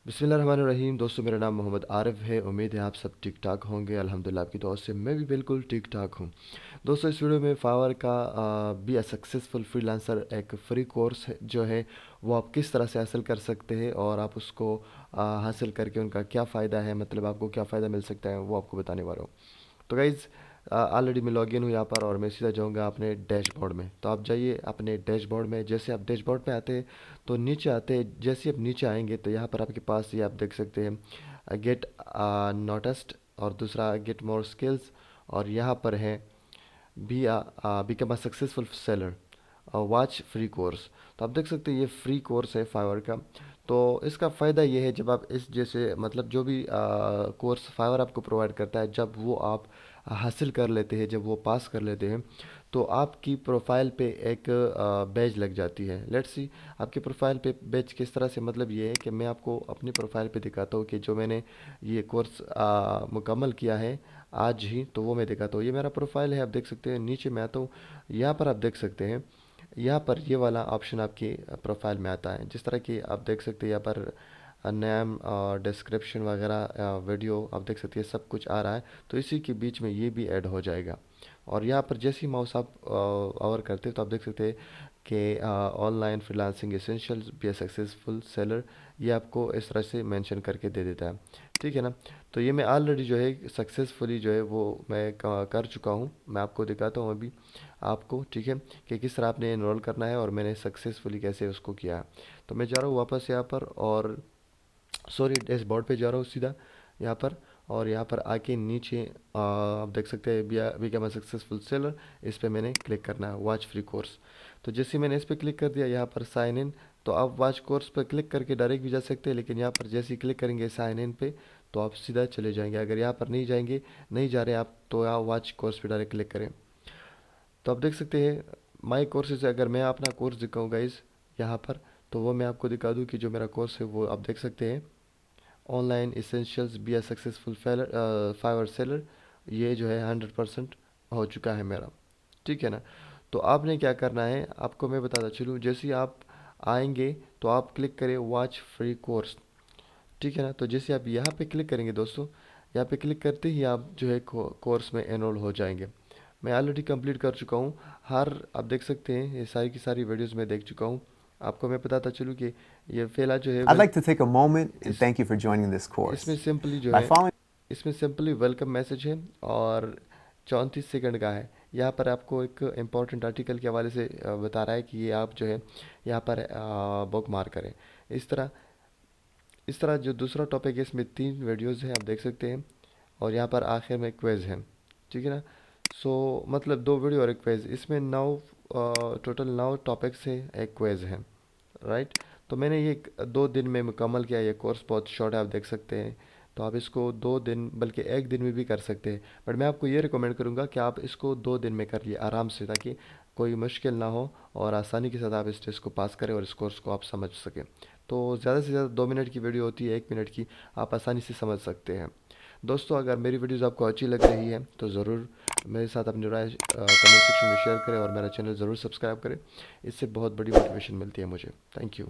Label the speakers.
Speaker 1: बिस्मिल्लाहिर्रहमानिर्रहीम। दोस्तों, मेरा नाम मोहम्मद आरिफ है। उम्मीद है आप सब ठीक ठाक होंगे। अल्हम्दुलिल्लाह आपकी दुआ से मैं भी बिल्कुल ठीक ठाक हूँ। दोस्तों, इस वीडियो में फावर का बी अ सक्सेसफुल फ्रीलांसर एक फ्री कोर्स है जो है वो आप किस तरह से हासिल कर सकते हैं और आप उसको हासिल करके उनका क्या फ़ायदा है, मतलब आपको क्या फ़ायदा मिल सकता है, वो आपको बताने वाला हूँ। तो गाइज़, ऑलरेडी मैं लॉगिन हूँ यहाँ पर और मैं सीधा जाऊँगा अपने डैशबोर्ड में। तो आप जाइए अपने डैशबोर्ड में। जैसे आप डैशबोर्ड पे आते हैं तो नीचे आते हैं, जैसे आप नीचे आएंगे तो यहाँ पर आपके पास ये आप देख सकते हैं गेट नोटिस्ड और दूसरा गेट मोर स्किल्स, और यहाँ पर है be become a successful seller, watch free course. तो आप देख सकते हैं ये फ्री कोर्स है फाइवर का। तो इसका फ़ायदा ये है, जब आप इस जैसे मतलब जो भी कोर्स फाइवर आपको प्रोवाइड करता है, जब वो आप हासिल कर लेते हैं, जब वो पास कर लेते हैं, तो आपकी प्रोफाइल पे एक बैज लग जाती है। लेट्स सी आपकी प्रोफाइल पे बैज किस तरह से, मतलब ये है कि मैं आपको अपनी प्रोफाइल पे दिखाता हूँ कि जो मैंने ये कोर्स मुकम्मल किया है आज ही, तो वो मैं दिखाता हूँ। ये मेरा प्रोफाइल है, आप देख सकते हैं। नीचे मैं आता हूँ, यहाँ पर आप देख सकते हैं, यहाँ पर ये वाला ऑप्शन आपकी प्रोफाइल में आता है। जिस तरह की आप देख सकते हैं यहाँ पर नेम, डिस्क्रिप्शन वगैरह, वीडियो आप देख सकते हैं, सब कुछ आ रहा है। तो इसी के बीच में ये भी ऐड हो जाएगा। और यहाँ पर जैसे ही माउस आप ओवर करते हैं तो आप देख सकते हैं कि online freelancing essentials be a successful seller, ये आपको इस तरह से मेंशन करके दे देता है। ठीक है ना। तो ये मैं ऑलरेडी जो है सक्सेसफुली जो है वो मैं कर चुका हूँ। मैं आपको दिखाता हूँ अभी आपको, ठीक है, कि किस तरह आपने इनरोल करना है और मैंने सक्सेसफुली कैसे उसको किया है। तो मैं जा रहा हूँ वापस यहाँ पर, और सॉरी डैशबोर्ड पे जा रहा हूँ सीधा यहाँ पर। और यहाँ पर आके नीचे आप देख सकते हैं बिकम अ सक्सेसफुल सेलर, इस पे मैंने क्लिक करना है, वॉच फ्री कोर्स। तो जैसे मैंने इस पे क्लिक कर दिया, यहाँ पर साइन इन, तो आप वॉच कोर्स पर क्लिक करके डायरेक्ट भी जा सकते हैं, लेकिन यहाँ पर जैसे ही क्लिक करेंगे साइन इन पे तो आप सीधा चले जाएंगे। अगर यहाँ पर नहीं जाएंगे, नहीं जा रहे आप, तो यहाँ वॉच कोर्स पे डायरेक्ट क्लिक करें। तो आप देख सकते हैं माई कोर्सेज। अगर मैं अपना कोर्स दिखाऊँ गाइज यहाँ पर, तो वो मैं आपको दिखा दूँ कि जो मेरा कोर्स है वो आप देख सकते हैं, online essentials be a successful Fiverr seller. ये जो है 100% हो चुका है मेरा। ठीक है ना। तो आपने क्या करना है, आपको मैं बताता चलूँ। जैसे ही आप आएंगे तो आप क्लिक करें वॉच फ्री कोर्स। ठीक है ना। तो जैसे आप यहाँ पे क्लिक करेंगे दोस्तों, यहाँ पे क्लिक करते ही आप जो है कोर्स में एनरोल हो जाएंगे। मैं ऑलरेडी कंप्लीट कर चुका हूँ। हर आप देख सकते हैं ये सारी की सारी वीडियोस मैं देख चुका हूँ। आपको मैं बताता चलूँ कि ये फेला जो है
Speaker 2: I'd
Speaker 1: well
Speaker 2: like to take a moment and
Speaker 1: इस
Speaker 2: thank you for joining this
Speaker 1: इसमें
Speaker 2: course.
Speaker 1: सिंपली जो
Speaker 2: By
Speaker 1: है,
Speaker 2: following
Speaker 1: इसमें सिंपली वेलकम मैसेज है और 34 सेकंड का है। यहाँ पर आपको एक इम्पोर्टेंट आर्टिकल के हवाले से बता रहा है कि ये आप जो है यहाँ पर बुक मार करें। इस तरह इस तरह जो दूसरा टॉपिक है, इसमें 3 वीडियोस हैं, आप देख सकते हैं। और यहाँ पर आखिर में क्विज़ है। ठीक है ना। सो मतलब 2 वीडियो और एक क्विज़, इसमें 9 टोटल 9 टॉपिक्स है, एक क्विज़ है, राइट। तो मैंने ये 2 दिन में मुकम्मल किया। ये कोर्स बहुत शॉर्ट है, आप देख सकते हैं। तो आप इसको 2 दिन बल्कि एक दिन में भी कर सकते हैं, बट मैं आपको ये रिकमेंड करूँगा कि आप इसको 2 दिन में कर लिए आराम से, ताकि कोई मुश्किल ना हो और आसानी के साथ आप इस टेस्ट को पास करें और इस कोर्स को आप समझ सकें। तो ज़्यादा से ज़्यादा 2 मिनट की वीडियो होती है, 1 मिनट की, आप आसानी से समझ सकते हैं। दोस्तों, अगर मेरी वीडियोज़ आपको अच्छी लग रही है तो ज़रूर मेरे साथ अपनी राय कमेंट सेक्शन में शेयर करें और मेरा चैनल ज़रूर सब्सक्राइब करें। इससे बहुत बड़ी मोटिवेशन मिलती है मुझे। Thank you.